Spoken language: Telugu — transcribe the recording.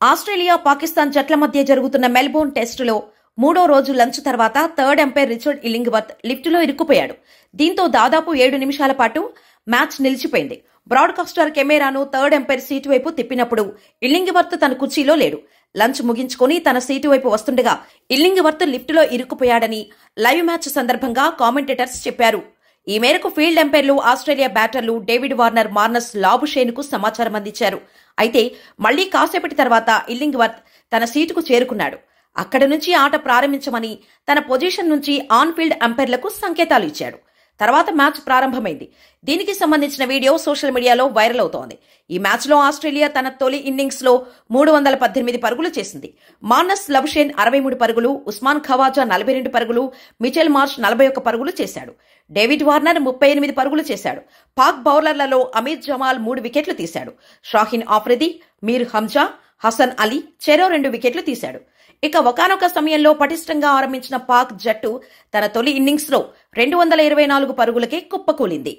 ఆస్ట్రేలియా, పాకిస్తాన్ జట్ల మధ్య జరుగుతున్న మెల్బోర్న్ టెస్టులో మూడో రోజు లంచ్ తర్వాత థర్డ్ ఎంపైర్ రిచర్డ్ ఇల్లింగ్వర్త్ లిఫ్టులో ఇరుక్కుపోయాడు. దీంతో దాదాపు 7 నిమిషాల పాటు మ్యాచ్ నిలిచిపోయింది. బ్రాడ్కాస్టర్ కెమెరాను థర్డ్ ఎంపైర్ సీటు వైపు తిప్పినప్పుడు ఇల్లింగ్వర్త్ తన కుర్చీలో లేడు. లంచ్ ముగించుకుని తన సీటు వైపు వస్తుండగా ఇల్లింగ్వర్త్ లిఫ్టులో ఇరుక్కుపోయాడని లైవ్ మ్యాచ్ సందర్భంగా కామెంటేటర్స్ చెప్పారు. ఈ మేరకు ఫీల్డ్ ఎంపైర్లు ఆస్ట్రేలియా బ్యాటర్లు డేవిడ్ వార్నర్, మార్నస్ లాబుషేన్కు సమాచారం అందించారు. అయితే మళ్లీ కాసేపటి తర్వాత ఇల్లింగ్వర్త్ తన సీటుకు చేరుకున్నాడు. అక్కడి నుంచి ఆట ప్రారంభించమని తన పొజిషన్ నుంచి ఆన్ ఫీల్డ్ ఎంపైర్లకు సంకేతాలు ఇచ్చాడు. తర్వాత మ్యాచ్ ప్రారంభమైంది. దీనికి సంబంధించిన వీడియో సోషల్ మీడియాలో వైరల్ అవుతోంది. ఈ మ్యాచ్లో ఆస్ట్రేలియా తన తొలి ఇన్నింగ్స్లో 318 పరుగులు చేసింది. మార్నస్ లబుషేన్ 63 పరుగులు, ఉస్మాన్ ఖవాజా 42 పరుగులు, మిచెల్ మార్ష్ 41 పరుగులు చేశాడు. డేవిడ్ వార్నర్ 38 పరుగులు చేశాడు. పాక్ బౌలర్లలో అమీర్ జమాల్ 3 వికెట్లు తీశాడు. షాహీన్ ఆఫ్రిది, మీర్ హంజా, హసన్ అలీ చెరో 2 వికెట్లు తీశాడు. ఇక ఒకానొక సమయంలో పటిష్టంగా ఆరంభించిన పాక్ జట్టు తన తొలి ఇన్నింగ్స్లో 224 పరుగులకే కుప్పకూలింది.